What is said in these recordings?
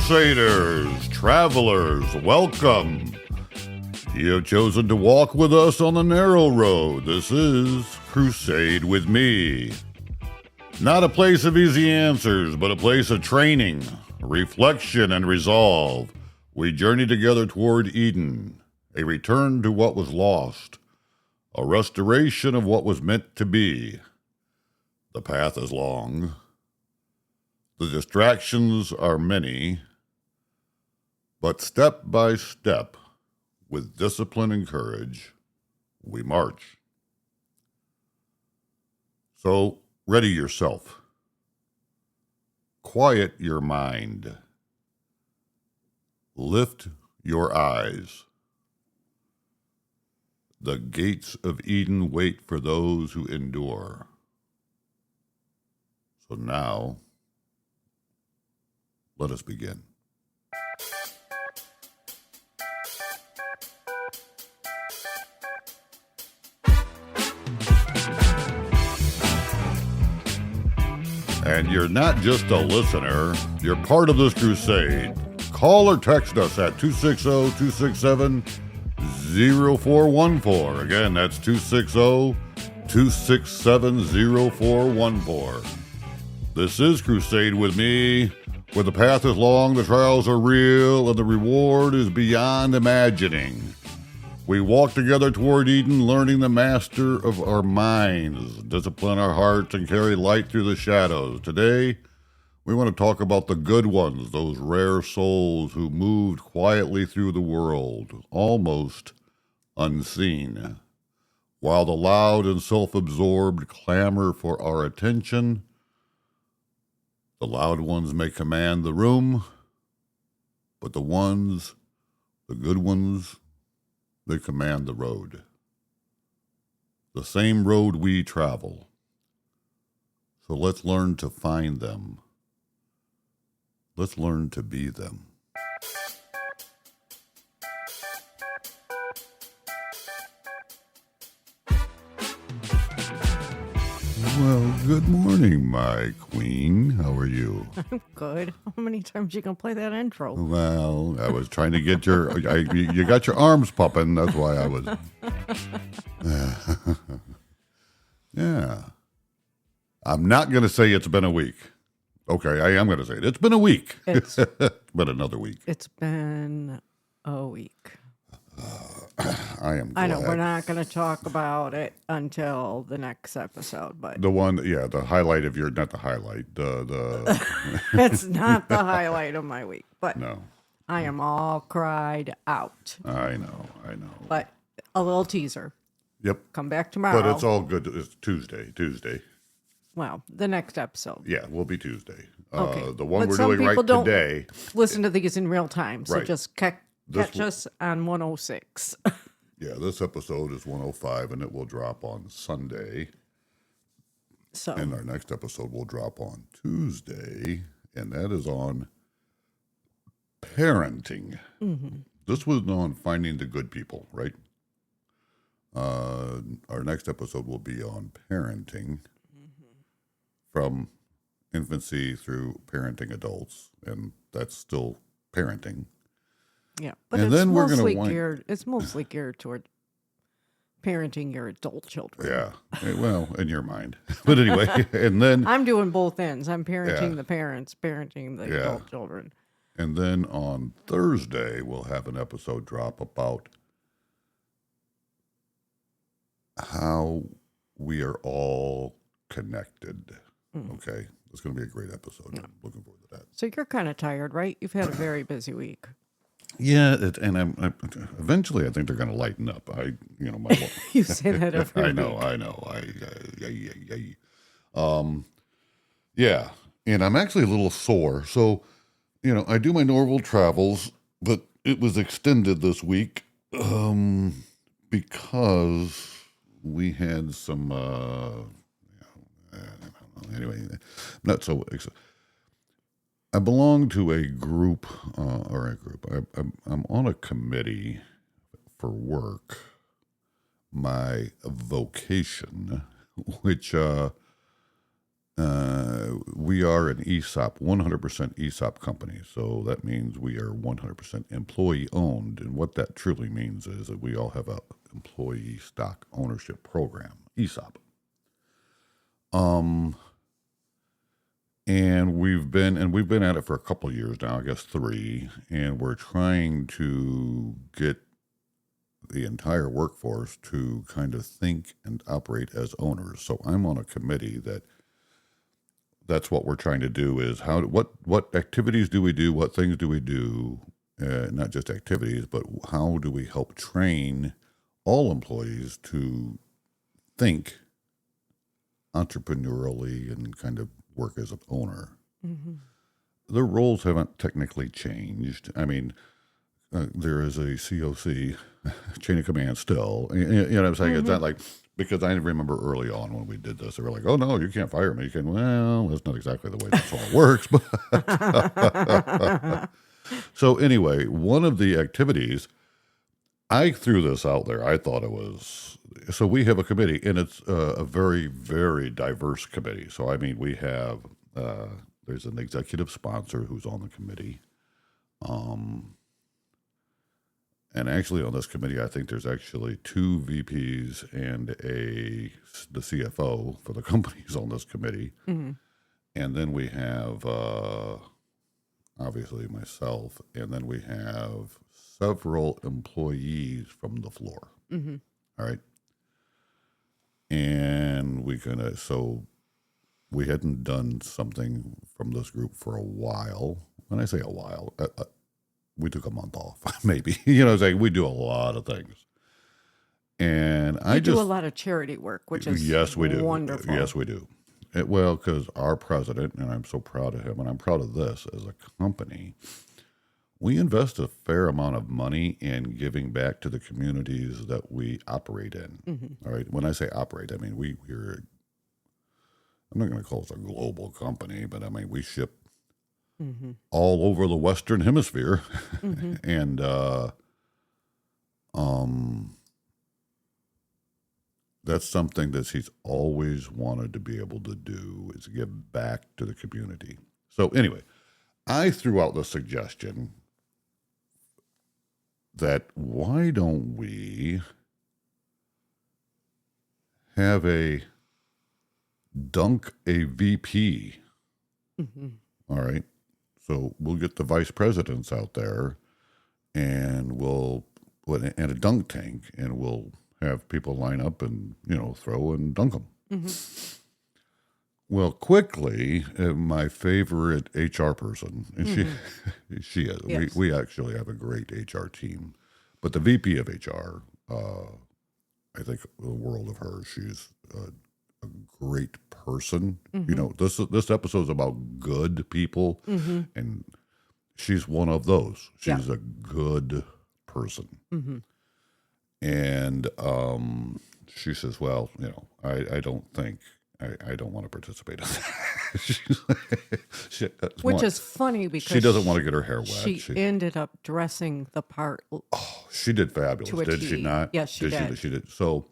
Crusaders, travelers, welcome. You have chosen to walk with us on the narrow road. This is Crusade with me. Not a place of easy answers, but a place of training, reflection, and resolve. We journey together toward Eden, a return to what was lost, a restoration of what was meant to be. The path is long. The distractions are many, but step by step, with discipline and courage, we march. So, ready yourself. Quiet your mind. Lift your eyes. The gates of Eden wait for those who endure. So now, let us begin. And you're not just a listener, you're part of this crusade. Call or text us at 260-267-0414. Again, that's 260-267-0414. This is Crusade with me, where the path is long, the trials are real, and the reward is beyond imagining. We walk together toward Eden, learning the master of our minds, discipline our hearts, and carry light through the shadows. Today, we want to talk about the good ones, those rare souls who moved quietly through the world, almost unseen. While the loud and self-absorbed clamor for our attention, the loud ones may command the room, but the good ones, they command the road. The same road we travel. So let's learn to find them. Let's learn to be them. Well, good morning, my queen. How are you? I'm good. How many times you gonna play that intro? Well, I was trying to get you got your arms popping. That's why I was. Yeah. I'm not going to say it's been a week. Okay, I am going to say it. It's been a week. It's been another week. It's been a week. I am glad. I know we're not going to talk about it until the next episode, but The one, yeah, the highlight of your, not the highlight, the it's not the highlight of my week. But no. I am all cried out. I know. But a little teaser. Yep. Come back tomorrow. But it's all good. It's Tuesday. Well, the next episode. Yeah, will be Tuesday. Okay. The one But we're some doing right people don't today. Listen to these in real time, so Right. just catch us on 106. Yeah, this episode is 105, and it will drop on Sunday. So And our next episode will drop on Tuesday, and that is on parenting. Mm-hmm. This was on finding the good people, right? Our next episode will be on parenting, from infancy through parenting adults, and that's still parenting. yeah, but And it's then we're gonna mostly wind- geared. It's mostly geared toward parenting your adult children. Yeah, well, in your mind. But anyway, and then I'm doing both ends. I'm parenting Yeah. the parents, parenting the Yeah. adult children. And then on Thursday, we'll have an episode drop about how we are all connected. Okay? It's going to be a great episode. I'm looking forward to that. So you're kind of tired, right? You've had a very busy week. Yeah, and I'm eventually I think they're going to lighten up. My You say that every I week. know. Yeah, and I'm actually a little sore. So, I do my normal travels, but it was extended this week because we had some. Anyway, not so. I belong to a group, I'm on a committee for work. My vocation, which we are an ESOP, 100% ESOP company. So that means we are 100% employee owned. And what that truly means is that we all have a employee stock ownership program, ESOP. And we've been at it for a couple of years now, I guess 3, and we're trying to get the entire workforce to kind of think and operate as owners. So I'm on a committee that's what we're trying to do is what activities do we do, what things do we do, not just activities, but how do we help train all employees to think entrepreneurially and kind of work as an owner. Mm-hmm. The roles haven't technically changed. I mean, there is a COC, chain of command still. You know what I'm saying? Mm-hmm. It's not like, because I remember early on when we did this, they were like, oh, no, you can't fire me. You can, well, that's not exactly the way this all works. But so anyway, one of the activities, I threw this out there. I thought it was, so we have a committee, and it's a very, very diverse committee. So, I mean, we have, there's an executive sponsor who's on the committee. And actually on this committee, I think there's actually 2 VPs and the CFO for the companies on this committee. Mm-hmm. And then we have, obviously myself, and then we have several employees from the floor. Mm-hmm. All right. And so we hadn't done something from this group for a while. When I say a while, we took a month off, maybe. You know, it's like we do a lot of things. And I do a lot of charity work, which is yes, we do. Wonderful. Yes, we do. Well, because our president, and I'm so proud of him, and I'm proud of this as a company, we invest a fair amount of money in giving back to the communities that we operate in. Mm-hmm. All right. When I say operate, I mean we're. I'm not going to call us a global company, but I mean we ship mm-hmm. all over the Western Hemisphere, mm-hmm. and that's something that he's always wanted to be able to do, is give back to the community. So anyway, I threw out the suggestion that why don't we have a dunk a VP? Mm-hmm. All right. So we'll get the vice presidents out there, and and a dunk tank, and we'll have people line up and, throw and dunk them. Mm-hmm. Well, quickly, my favorite HR person, and mm-hmm. she is. Yes. We actually have a great HR team, but the VP of HR, I think the world of her. She's a great person. Mm-hmm. This episode is about good people, mm-hmm. and she's one of those. She's a good person. Mm-hmm. And she says, well, I don't think, I don't want to participate in that. Which is funny because she doesn't want to get her hair wet. She ended up dressing the part. Oh, she did fabulous, did she not? Yes, she did. She did. So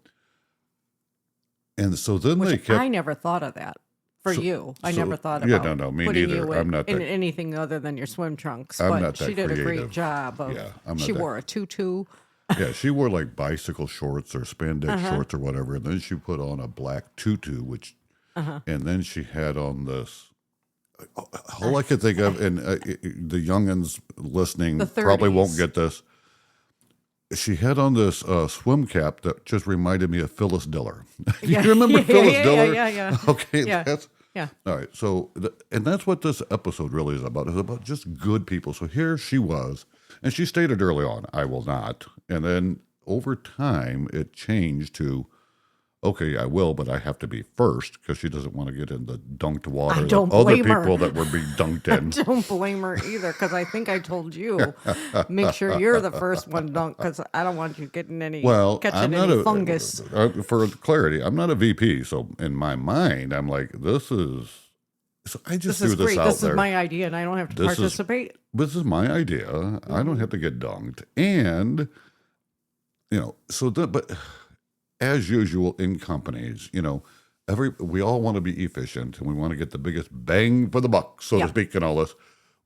then they kept. I never thought of that for you. I never thought about. Yeah, no, me neither. I'm not in anything other than your swim trunks. I'm but not that she did creative. a great job. She wore a tutu. Yeah, she wore like bicycle shorts or spandex shorts or whatever, and then she put on a black tutu, and then she had on this. All I could think of, and the youngins listening probably won't get this. She had on this swim cap that just reminded me of Phyllis Diller. You remember Phyllis Diller? Yeah. Okay, yeah. All right. So, and that's what this episode really is about. It's about just good people. So here she was, and she stated early on, "I will not." And then over time, it changed to, "Okay, I will, but I have to be first," because she doesn't want to get in the dunked water of other people that were being dunked in. I don't blame her either, because I think I told you, make sure you're the first one dunked, because I don't want you getting catching any fungus. For clarity, I'm not a VP, so in my mind, I'm like, this is. So I just threw this out there. This is my idea, and I don't have to participate. This is my idea. Mm-hmm. I don't have to get dunked, and but as usual in companies, we all want to be efficient and we want to get the biggest bang for the buck, so to speak, and all this.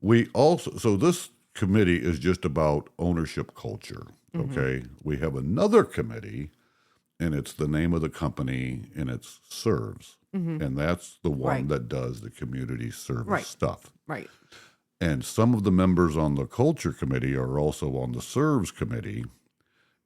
We also, so this committee is just about ownership culture. Okay. We have another committee, and it's the name of the company, and it's serves. And that's the one that does the community service stuff. Right. And some of the members on the culture committee are also on the serves committee.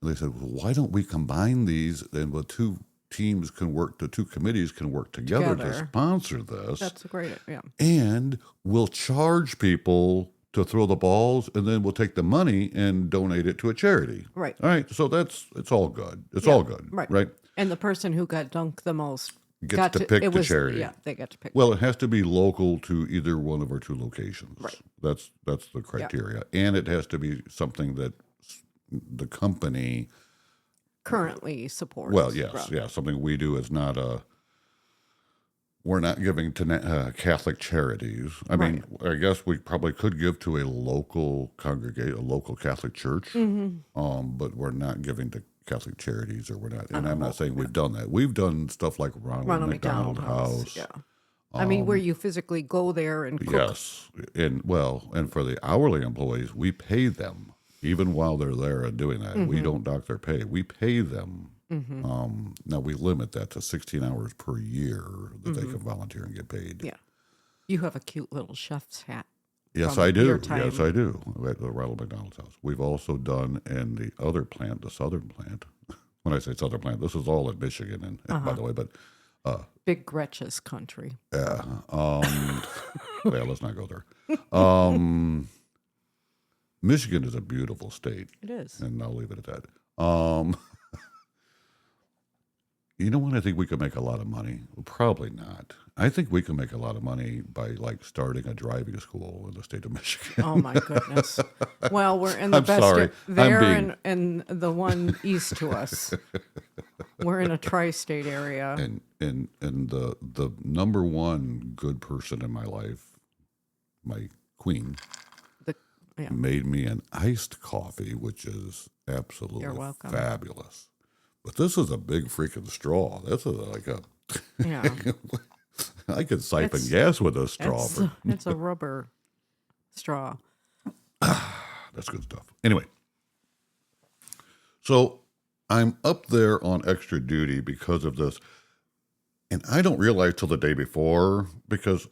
And they said, well, why don't we combine these, and the two committees can work together to sponsor this. That's a great, And we'll charge people to throw the balls, and then we'll take the money and donate it to a charity. Right. All right. So it's all good. It's all good. Right. And the person who got dunked the most gets to pick the charity. Yeah, they get to pick. Well, it has to be local to either one of our two locations. Right. That's the criteria. And it has to be something that the company currently supports. Well, yes, something we do is not we're not giving to Catholic charities. I mean, I guess we probably could give to a local congregation, a local Catholic church, but we're not giving to Catholic charities, or we're not. And I'm not saying we've done that. We've done stuff like Ronald McDonald House. Yeah. I mean, where you physically go there and cook. Yes, and for the hourly employees, we pay them even while they're there and doing that. We don't dock their pay. We pay them. Now we limit that to 16 hours per year that they can volunteer and get paid. Yeah. You have a cute little chef's hat. Yes, I do. Yes, I do. At the Ronald McDonald's house. We've also done in the other plant, the southern plant. When I say southern plant, this is all in Michigan, and by the way, but Big Gretch's country. Yeah. Well, let's not go there. Michigan is a beautiful state. It is. And I'll leave it at that. You know what? I think we could make a lot of money. Well, probably not. I think we can make a lot of money by like starting a driving school in the state of Michigan. Oh my goodness! Well, we're in the I'm best sorry. there and the one east to us. We're in a tri-state area. And the number one good person in my life, my queen, made me an iced coffee, which is absolutely fabulous. But this is a big freaking straw. This is like a I could siphon gas with a straw. It's a rubber straw. That's good stuff. Anyway, so I'm up there on extra duty because of this. And I don't realize till the day before, because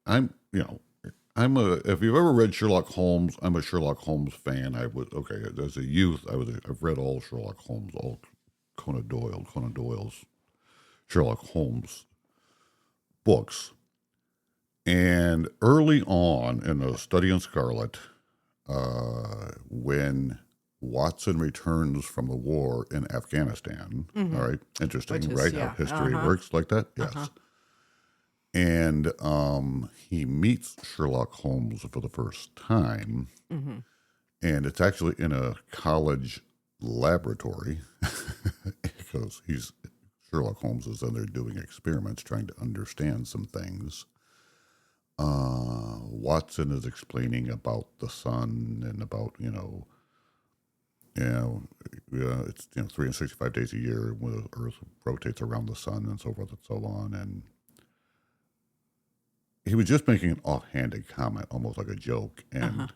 if you've ever read Sherlock Holmes, I'm a Sherlock Holmes fan. As a youth, I've read all Sherlock Holmes, all Conan Doyle's Sherlock Holmes books. And early on in the Study in Scarlet, when Watson returns from the war in Afghanistan, all right, interesting, right? How history works like that? Yes. And he meets Sherlock Holmes for the first time, and it's actually in a college laboratory because Sherlock Holmes is in there doing experiments, trying to understand some things. Watson is explaining about the sun and about it's 365 days a year when the Earth rotates around the sun and so forth and so on. And he was just making an offhanded comment, almost like a joke, and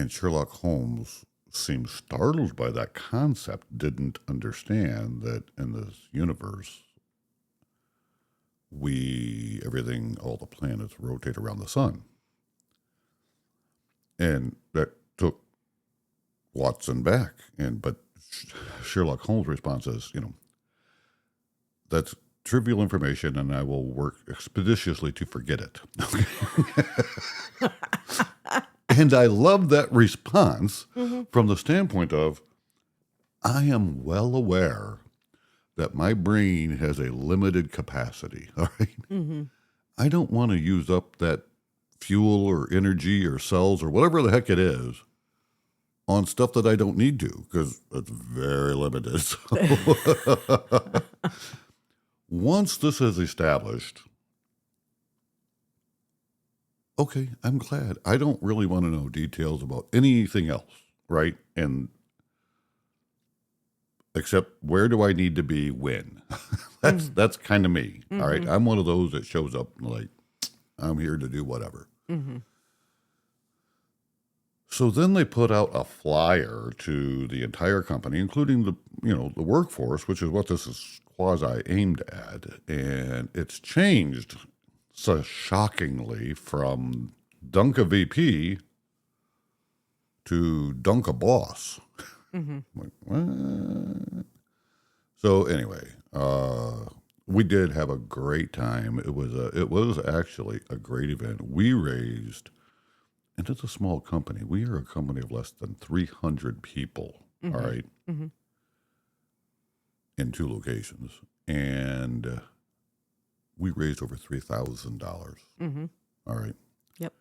Sherlock Holmes seemed startled by that concept, didn't understand that in this universe, all the planets rotate around the sun. And that took Watson back. But Sherlock Holmes' response is, that's trivial information and I will work expeditiously to forget it. And I love that response from the standpoint of, I am well aware that my brain has a limited capacity, all right? I don't want to use up that fuel or energy or cells or whatever the heck it is on stuff that I don't need to, because it's very limited. So once this is established, okay, I'm glad. I don't really want to know details about anything else, right? And except where do I need to be when? That's kind of me. All right. I'm one of those that shows up like, I'm here to do whatever. So then they put out a flyer to the entire company, including the workforce, which is what this is quasi aimed at. And it's changed so shockingly from Dunk a VP to Dunk a Boss. Like, what? So anyway, we did have a great time. It was actually a great event. We raised, and it's a small company. We are a company of less than 300 people. All right, in 2 locations, and we raised over $3,000. All right. Yep.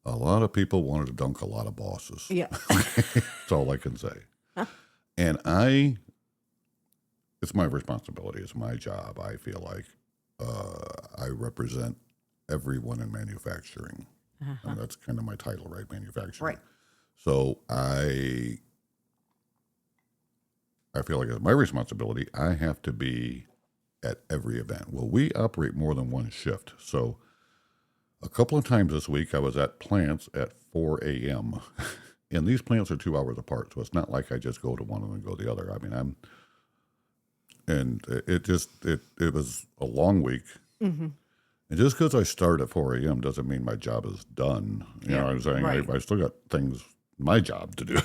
A lot of people wanted to dunk a lot of bosses. Yeah. That's all I can say. And it's my responsibility. It's my job. I feel like I represent everyone in manufacturing. And that's kind of my title, right? Manufacturing. Right. So I feel like it's my responsibility. I have to be at every event. Well, we operate more than one shift. So a couple of times this week, I was at plants at 4 a.m. And these plants are 2 hours apart. So it's not like I just go to one and then go to the other. I mean, it was a long week. And just because I start at 4 a.m. doesn't mean my job is done. You know what I'm saying? Right. I still got things, my job to do.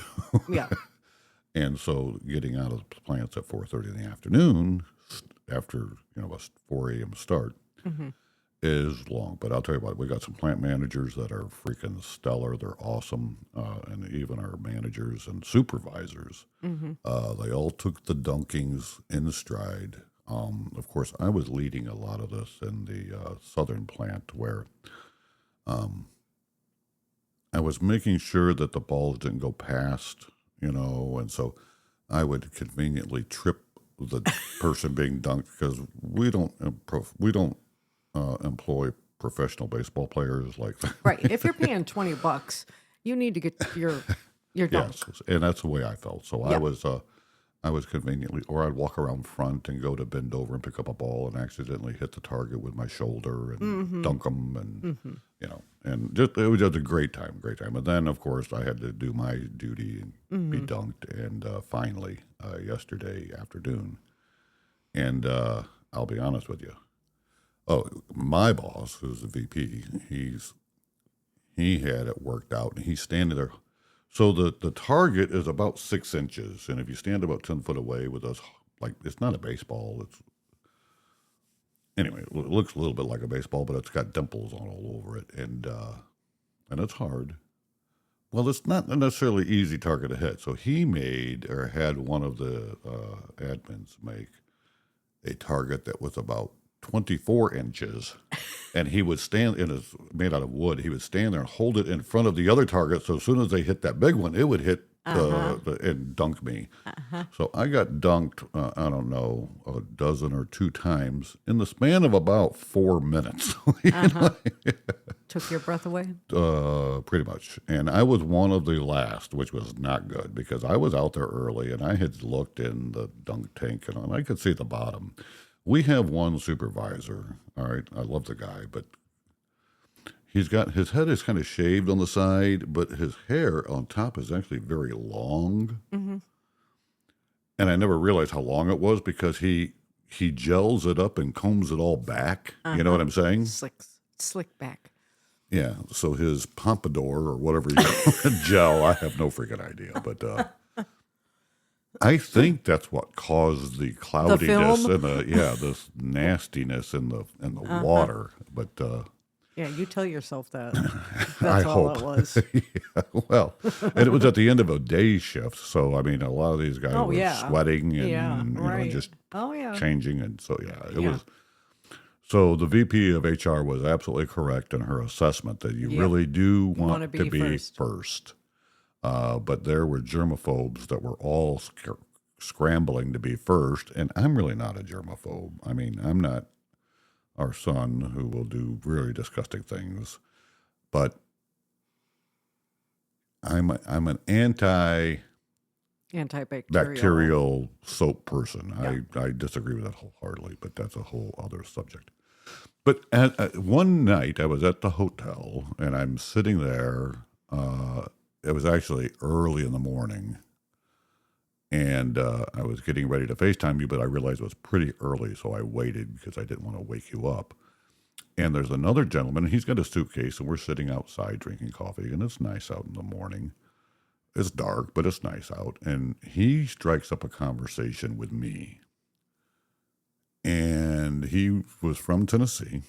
Yeah. And so getting out of the plants at 4:30 in the afternoon after, a 4 a.m. start is long. But I'll tell you what, we got some plant managers that are freaking stellar. They're awesome. And even our managers and supervisors, they all took the dunkings in stride. Of course, I was leading a lot of this in the southern plant where I was making sure that the balls didn't go past, and so I would conveniently trip the person being dunked because we don't employ professional baseball players like that. Right. If you're paying $20, you need to get your dunk. Yes, and that's the way I felt. So I was conveniently, or I'd walk around front and go to bend over and pick up a ball and accidentally hit the target with my shoulder and dunk them, and and it was just a great time. And then of course I had to do my duty and be dunked, and finally yesterday afternoon, and I'll be honest with you. Oh, my boss, who's the VP, he had it worked out, and he's standing there. So the target is about 6 inches, and if you stand about 10 foot away with us, like, it's not a baseball. Anyway, it looks a little bit like a baseball, but it's got dimples all over it, and it's hard. Well, it's not a necessarily easy target to hit. So he had one of the admins make a target that was about 24 inches, and he would stand, and it's made out of wood. He would stand there and hold it in front of the other target. So as soon as they hit that big one, it would hit and dunk me. So I got dunked, I don't know, a dozen or 2 times in the span of about 4 minutes. Took your breath away? Pretty much. And I was one of the last, which was not good because I was out there early and I had looked in the dunk tank and I could see the bottom. We have one supervisor, all right? I love the guy, but he's got, his head is kind of shaved on the side, but his hair on top is actually very long. And I never realized how long it was because he gels it up and combs it all back. You know what I'm saying? Slick back. Yeah, so his pompadour or whatever gel, I have no freaking idea, but I think that's what caused the cloudiness and this nastiness in the water. But yeah, you tell yourself that. That's I all hope it was. Yeah, well, and it was at the end of a day shift, so I mean, a lot of these guys were sweating and just changing, and so it was. So the VP of HR was absolutely correct in her assessment that you really do want to be first. But there were germaphobes that were all scrambling to be first, and I'm really not a germaphobe. I mean, I'm not our son who will do really disgusting things, but I'm an anti antibacterial soap person. Yeah. I disagree with that wholeheartedly, but that's a whole other subject. But one night I was at the hotel and I'm sitting there. It was actually early in the morning. And I was getting ready to FaceTime you, but I realized it was pretty early, so I waited because I didn't want to wake you up. And there's another gentleman, and he's got a suitcase, and we're sitting outside drinking coffee, and it's nice out in the morning. It's dark, but it's nice out. And he strikes up a conversation with me. And he was from Tennessee.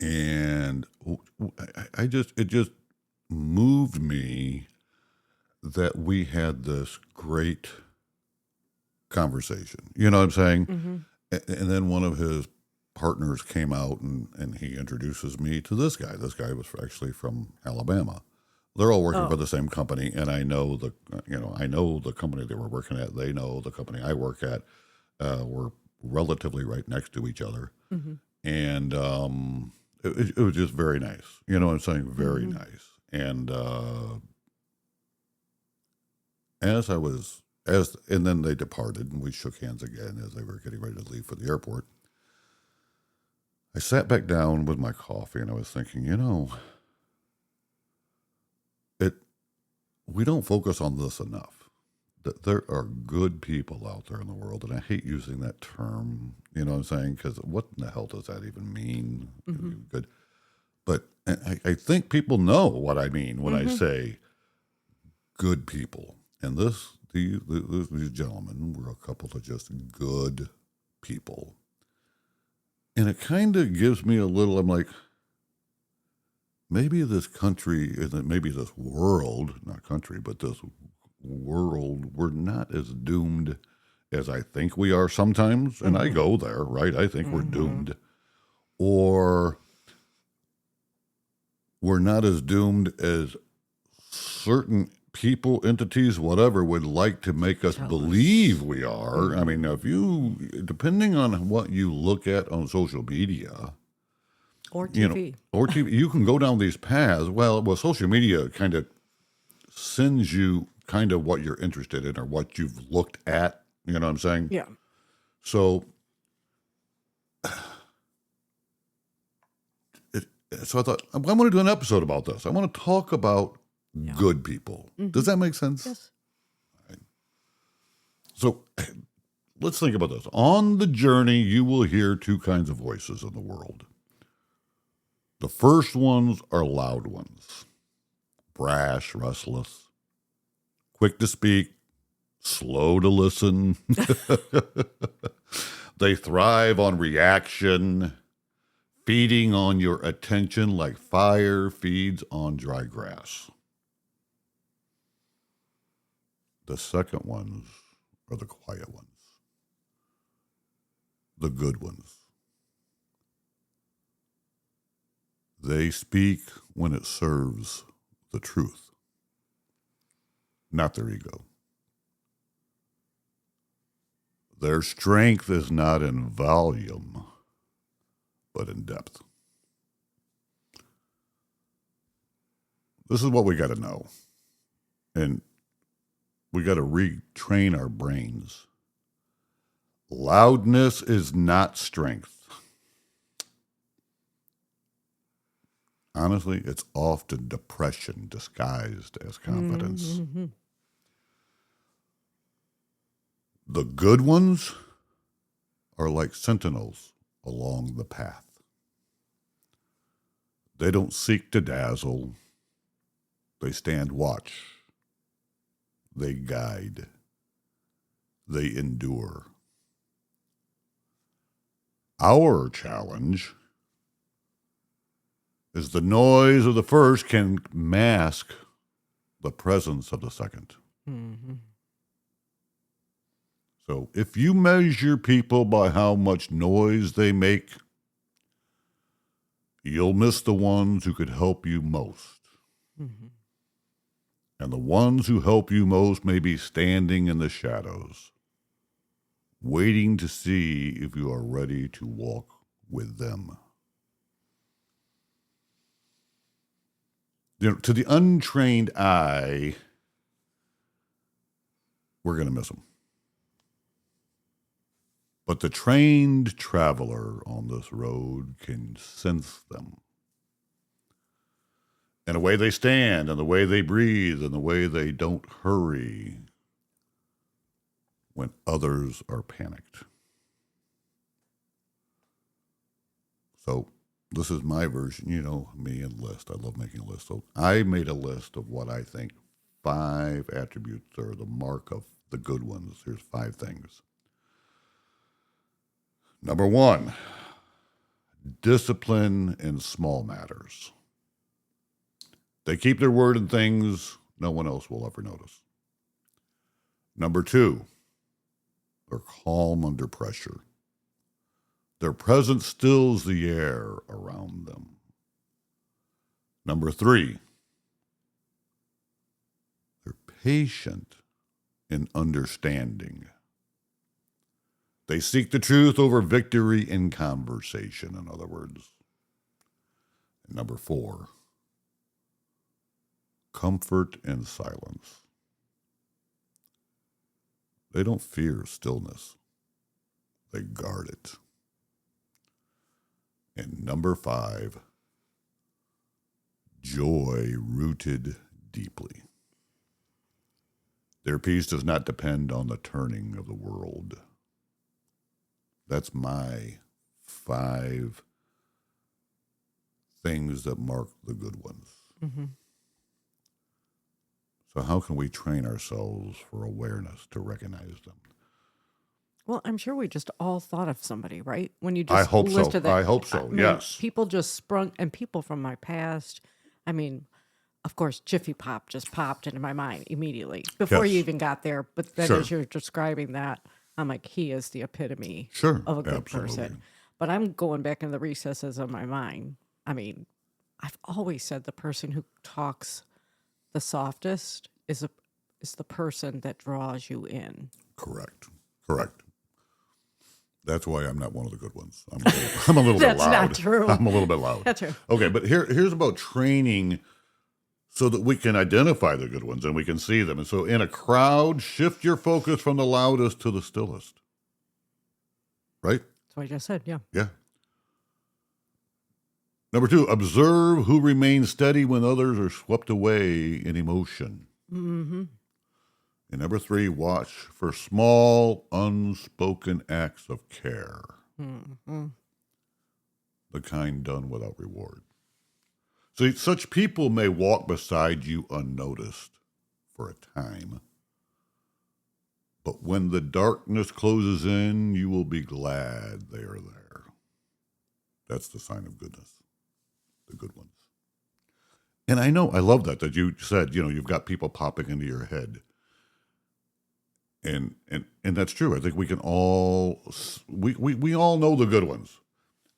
And it just moved me that we had this great conversation. You know what I'm saying? Mm-hmm. And then one of his partners came out and he introduces me to this guy. This guy was actually from Alabama. They're all working for the same company, and I know the company they were working at. They know the company I work at. We're relatively right next to each other, mm-hmm. and it was just very nice. You know what I'm saying? Very mm-hmm. nice. And and then they departed, and we shook hands again as they were getting ready to leave for the airport. I sat back down with my coffee, and I was thinking, we don't focus on this enough. That there are good people out there in the world, and I hate using that term. You know what I'm saying? Because what in the hell does that even mean? Mm-hmm. Good, but I think people know what I mean when mm-hmm. I say good people. And these gentlemen were a couple of just good people. And it kind of gives me a little, I'm like, maybe this country, maybe this world, not country, but this world, we're not as doomed as I think we are sometimes. And I go there, right? I think we're doomed. Or we're not as doomed as certain people, entities, whatever, would like to make us believe we are. I mean, depending on what you look at on social media or TV, you can go down these paths. Well, social media kind of sends you kind of what you're interested in or what you've looked at. You know what I'm saying? Yeah. So I thought, I want to do an episode about this. I want to talk about good people. Mm-hmm. Does that make sense? Yes. Right. So let's think about this. On the journey, you will hear two kinds of voices in the world. The first ones are loud ones. Brash, restless, quick to speak, slow to listen. They thrive on reaction, feeding on your attention like fire feeds on dry grass. The second ones are the quiet ones, the good ones. They speak when it serves the truth, not their ego. Their strength is not in volume, but in depth. This is what we got to know. And we got to retrain our brains. Loudness is not strength. Honestly, it's often depression disguised as confidence. Mm-hmm. The good ones are like sentinels along the path. They don't seek to dazzle. They stand watch. They guide. They endure. Our challenge is the noise of the first can mask the presence of the second. Mm-hmm. So if you measure people by how much noise they make, you'll miss the ones who could help you most. Mm-hmm. And the ones who help you most may be standing in the shadows, waiting to see if you are ready to walk with them. To the untrained eye, we're going to miss them. But the trained traveler on this road can sense them. And the way they stand, and the way they breathe, and the way they don't hurry when others are panicked. So this is my version, me and list. I love making a list. So I made a list of what I think 5 attributes are the mark of the good ones. Here's 5 things. Number 1, discipline in small matters. They keep their word in things no one else will ever notice. Number 2, they're calm under pressure. Their presence stills the air around them. Number 3, they're patient in understanding. They seek the truth over victory in conversation, in other words. And number 4, comfort in silence. They don't fear stillness. They guard it. And number 5, joy rooted deeply. Their peace does not depend on the turning of the world. That's my 5 things that mark the good ones. Mm-hmm. So how can we train ourselves for awareness to recognize them? Well, I'm sure we just all thought of somebody, right? When you just I hope listed so. that. I hope so, yes. People just sprung, and people from my past, of course, Jiffy Pop just popped into my mind immediately before you even got there. But then as you're describing that, I'm like, he is the epitome of a good person. But I'm going back in the recesses of my mind. I've always said the person who talks the softest is the person that draws you in. Correct. That's why I'm not one of the good ones. I'm a little bit loud. That's not true. I'm a little bit loud. That's true. Okay, but here's about training so that we can identify the good ones and we can see them. And so in a crowd, shift your focus from the loudest to the stillest. Right? That's what I just said, yeah. Yeah. Number 2, observe who remains steady when others are swept away in emotion. Mm-hmm. And number 3, watch for small, unspoken acts of care. Mm-hmm. The kind done without reward. So such people may walk beside you unnoticed for a time. But when the darkness closes in, you will be glad they are there. That's the sign of goodness. The good ones. And I love that you said, you've got people popping into your head. And that's true. I think we can all, we all know the good ones.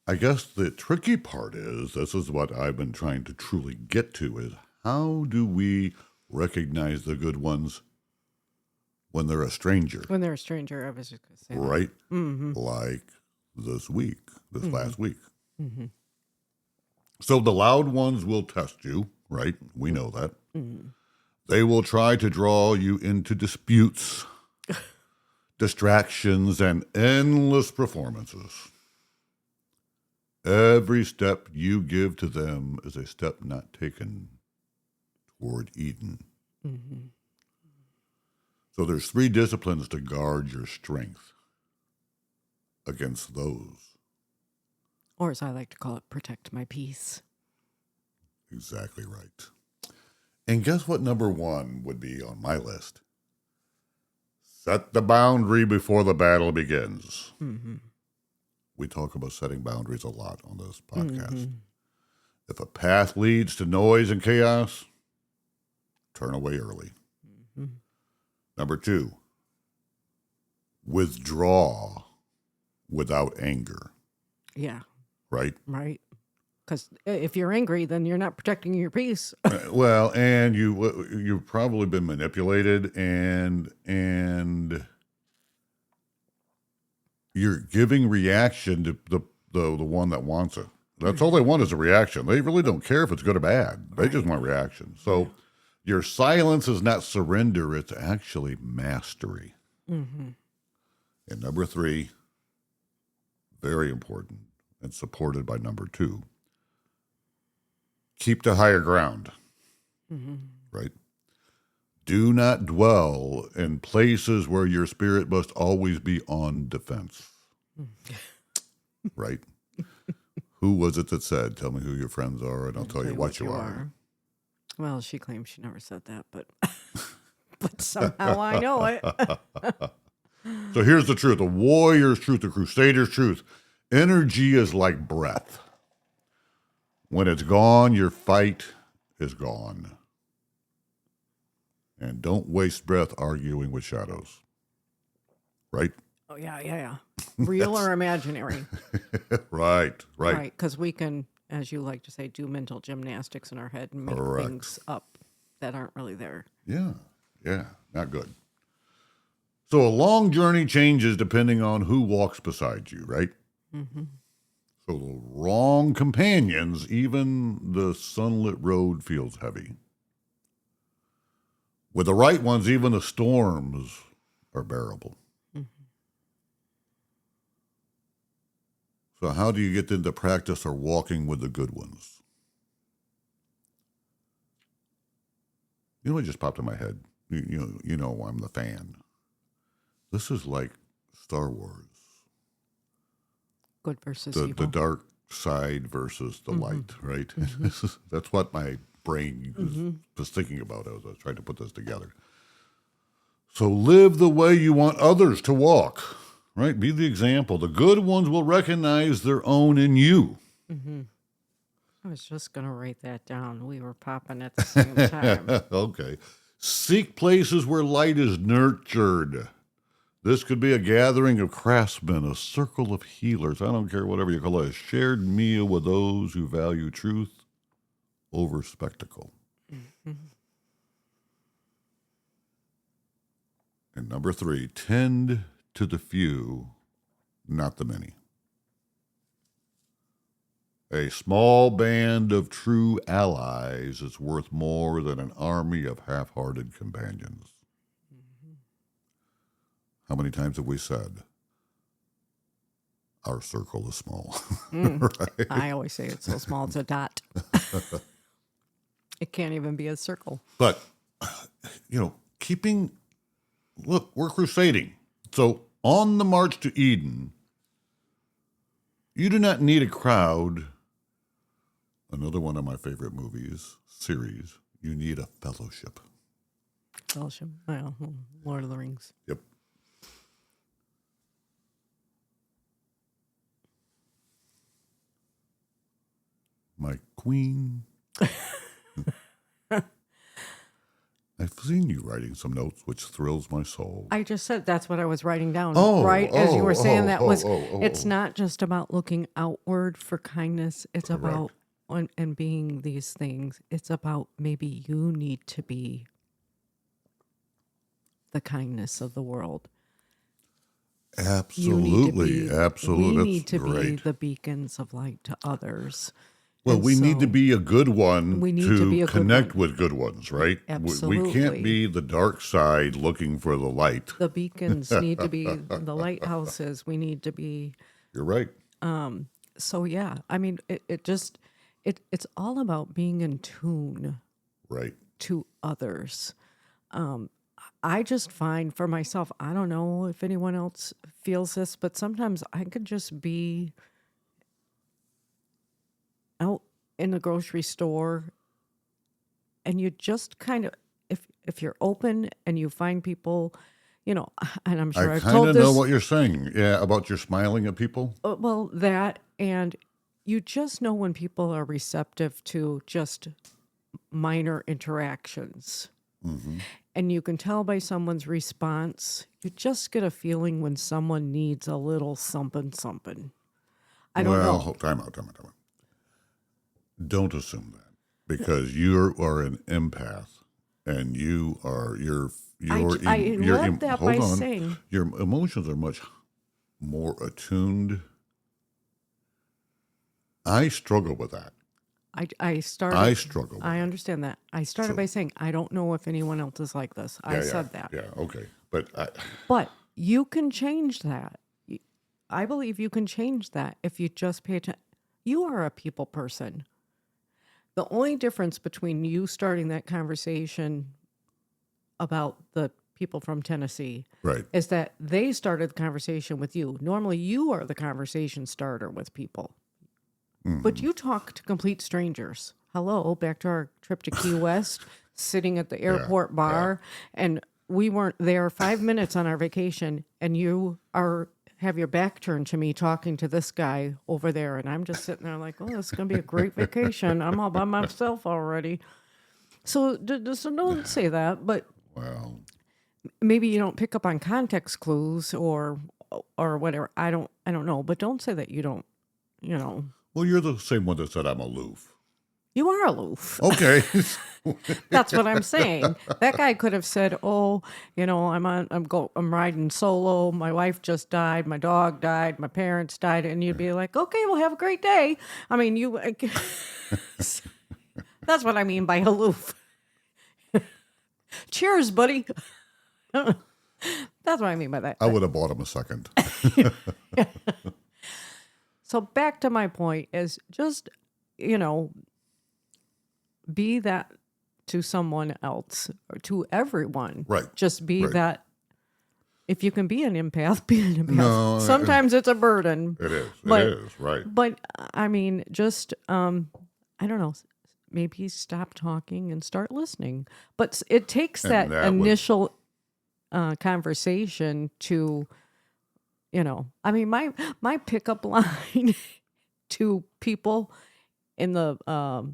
I guess the tricky part is, this is what I've been trying to truly get to, is how do we recognize the good ones when they're a stranger? When they're a stranger, I was just going to say right? Mm-hmm. Like this last week. Mm-hmm. So the loud ones will test you, right? We know that. Mm-hmm. They will try to draw you into disputes, distractions, and endless performances. Every step you give to them is a step not taken toward Eden. Mm-hmm. So there's 3 disciplines to guard your strength against those. Or as I like to call it, protect my peace. Exactly right. And guess what number 1 would be on my list? Set the boundary before the battle begins. Mm-hmm. We talk about setting boundaries a lot on this podcast. Mm-hmm. If a path leads to noise and chaos, turn away early. Mm-hmm. Number 2, withdraw without anger. Yeah. Right? Right. Because if you're angry, then you're not protecting your peace. Well, and you've probably been manipulated, and you're giving reaction to the one that wants it. That's all they want is a reaction. They really don't care if it's good or bad. They just want reaction. So Your silence is not surrender, it's actually mastery. Mm-hmm. And number 3, very important and supported by number 2, keep the higher ground. Mm-hmm. Right? Do not dwell in places where your spirit must always be on defense. Right? Who was it that said, tell me who your friends are and I'll tell you what you are? Well, she claims she never said that, but but somehow I know it. So here's the truth, the warrior's truth, the crusader's truth. Energy is like breath. When it's gone, your fight is gone. And don't waste breath arguing with shadows. Right? Oh, yeah. Real or imaginary? Right. Right, because we can, as you like to say, do mental gymnastics in our head and make things up that aren't really there. Yeah, not good. So a long journey changes depending on who walks beside you, right? Mm-hmm. So the wrong companions, even the sunlit road feels heavy. With the right ones, even the storms are bearable. So how do you get into practice or walking with the good ones? You know what just popped in my head? You know I'm the fan. This is like Star Wars. Good versus evil. The evil. dark side versus the light, right? Mm-hmm. That's what my brain was thinking about as I was trying to put this together. So live the way you want others to walk. Right? Be the example. The good ones will recognize their own in you. Mm-hmm. I was just going to write that down. We were popping at the same time. Okay. Seek places where light is nurtured. This could be a gathering of craftsmen, a circle of healers. I don't care, whatever you call it. A shared meal with those who value truth over spectacle. Mm-hmm. And number 3, tend to the few, not the many. A small band of true allies is worth more than an army of half-hearted companions. Mm-hmm. How many times have we said, our circle is small? Right? I always say it's so small, it's a dot. It can't even be a circle. But, look, we're crusading. So on the march to Eden, you do not need a crowd. Another one of my favorite series, you need a fellowship. Fellowship, well, Lord of the Rings. Yep. My queen. I've seen you writing some notes, which thrills my soul. I just said that's what I was writing down. As you were saying, it's not just about looking outward for kindness. It's Correct. About and being these things. It's about maybe you need to be the kindness of the world. Absolutely. We need to be the beacons of light to others. Well, we need to be a good one to connect with good ones, right? Absolutely. We can't be the dark side looking for the light. The beacons need to be the lighthouses. We need to be. You're right. So, yeah, I mean, it's all about being in tune to others. I just find for myself, I don't know if anyone else feels this, but sometimes I could just be out in the grocery store and you just kind of, if you're open and you find people, and I'm sure I've told this. I kind of know what you're saying. Yeah, about your smiling at people. Well, that, and you just know when people are receptive to just minor interactions. Mm-hmm. And you can tell by someone's response, you just get a feeling when someone needs a little something. I don't know. Well, time out. Don't assume that, because you are an empath and your emotions are much more attuned. I struggle with that. I started. I struggle with I that. understand that. I started by saying I don't know if anyone else is like this. I said that. Yeah, okay. But you can change that. I believe you can change that if you just pay attention. You are a people person. The only difference between you starting that conversation about the people from Tennessee right. is that they started the conversation with you. Normally, you are the conversation starter with people. But you talk to complete strangers. Hello, back to our trip to Key West, sitting at the airport bar, and we weren't there 5 minutes on our vacation, and you have your back turned to me talking to this guy over there, and I'm just sitting there like, oh, this is going to be a great vacation. I'm all by myself already. So don't say that, but Well, maybe you don't pick up on context clues or whatever. I don't know, but don't say that you don't, well, you're the same one that said I'm aloof. You are aloof. Okay. That's what I'm saying. That guy could have said, "Oh, I'm riding solo. My wife just died. My dog died. My parents died," and you'd be like, "Okay, well, have a great day." I mean, that's what I mean by aloof. Cheers, buddy. That's what I mean by that. I would have bought him a second. So back to my point is just, be that to someone else or to everyone. Right. Just be Right. that. If you can be an empath, be an empath. No, Sometimes it's a burden. It is. But- it is, right. But I mean, just, I don't know, maybe stop talking and start listening. But it takes And that that would- initial conversation to, I mean, my pickup line to people in the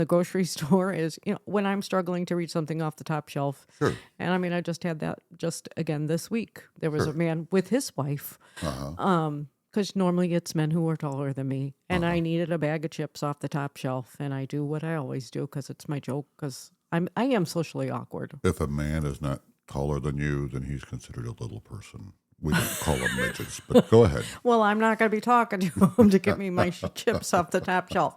grocery store is, when I'm struggling to reach something off the top shelf. Sure. And I mean, I just had that just again this week. There was a man with his wife. Because normally it's men who are taller than me. And I needed a bag of chips off the top shelf. And I do what I always do because it's my joke, because I am socially awkward. If a man is not taller than you, then he's considered a little person. We don't call them midgets, but go ahead. Well, I'm not going to be talking to him to get me my chips off the top shelf.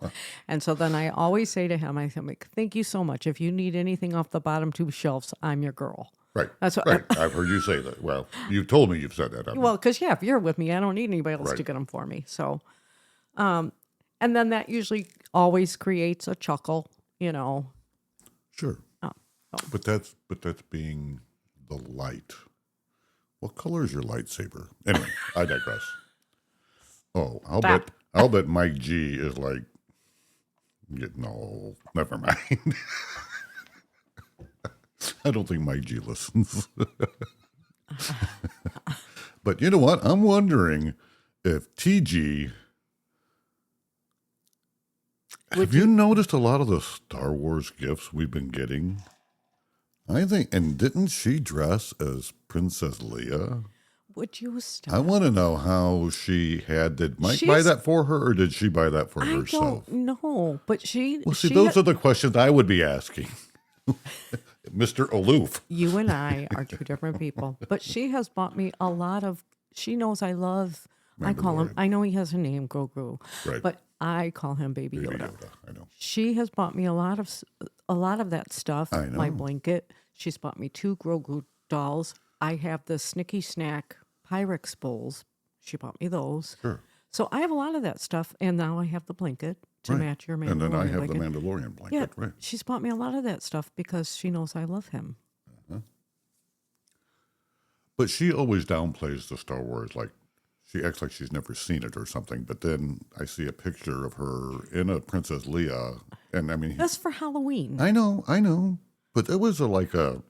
And so then I always say to him, I'm like, thank you so much. If you need anything off the bottom two shelves, I'm your girl. Right. That's what right. I've heard you say that. Well, you've told me you've said that. Well, because, if you're with me, I don't need anybody else to Right. get them for me. So, and then that usually always creates a chuckle, Sure. But that's being the light. What color is your lightsaber? Anyway, I digress. Oh, I'll bet Mike G is like, no, never mind. I don't think Mike G listens. But you know what? I'm wondering if TG. Have you noticed a lot of the Star Wars gifts we've been getting? I think, and didn't she dress as Princess Leia? Would you stop? I want to know how she had. Did Mike buy that for her, or did she buy that for herself? I don't know, but she. Well, see, those are the questions I would be asking. Mr. Aloof. You and I are two different people, but she has bought me a lot of. She knows I love. I call him. I know he has a name, Grogu, Right. but I call him Baby Yoda. Baby Yoda, I know. She has bought me a lot of that stuff. I know. My blanket. She's bought me 2 Grogu dolls. I have the Snicky Snack Pyrex bowls. She bought me those. Sure. So I have a lot of that stuff, and now I have the blanket to Right. match your Mandalorian And then I have blanket. the Mandalorian blanket. Yeah, Right. she's bought me a lot of that stuff because she knows I love him. But she always downplays the Star Wars, like she acts like she's never seen it or something. But then I see a picture of her in a Princess Leia, and I mean, That's for Halloween. I know, but it was I'm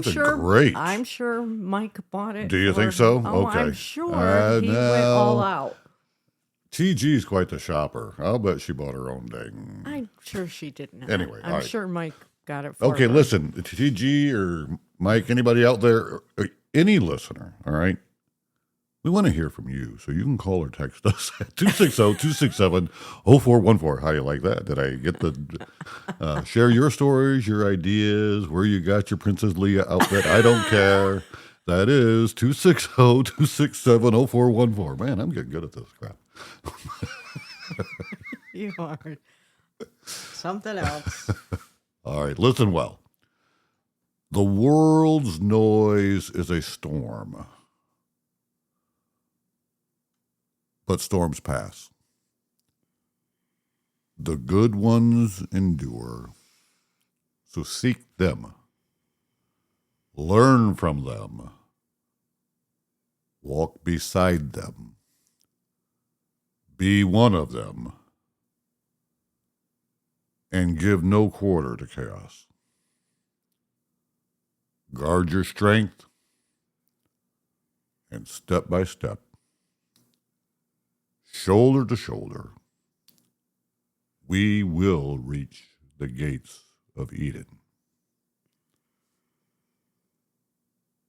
sure. great. I'm sure Mike bought it. Do you for- think so? Oh, Okay. I'm sure he went no. all out. TG's quite the shopper. I'll bet she bought her own dang. I'm sure she didn't. Anyway, I'm all right. sure Mike got it for Okay, her. listen, TG or Mike, anybody out there, any listener, all right? We want to hear from you, so you can call or text us at 260-267-0414. How do you like that? Did I get the share your stories, your ideas, where you got your Princess Leia outfit? I don't care. That is 260-267-0414. Man, I'm getting good at this crap. You are something else. All right, listen well. The world's noise is a storm, but storms pass. The good ones endure, so seek them. Learn from them. Walk beside them. Be one of them. And give no quarter to chaos. Guard your strength, and step by step, shoulder to shoulder, we will reach the gates of Eden.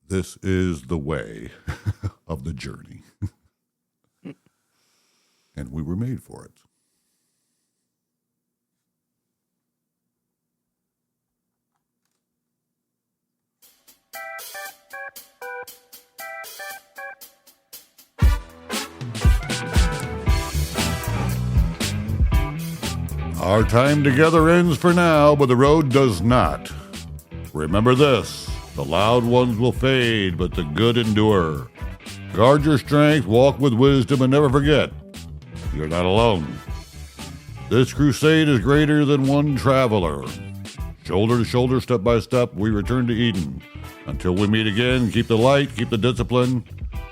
This is the way of the journey. And we were made for it. Our time together ends for now, but the road does not. Remember this, the loud ones will fade, but the good endure. Guard your strength, walk with wisdom, and never forget, you're not alone. This crusade is greater than one traveler. Shoulder to shoulder, step by step, we return to Eden. Until we meet again, keep the light, keep the discipline,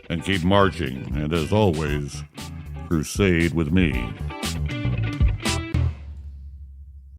and keep marching. And as always, crusade with me.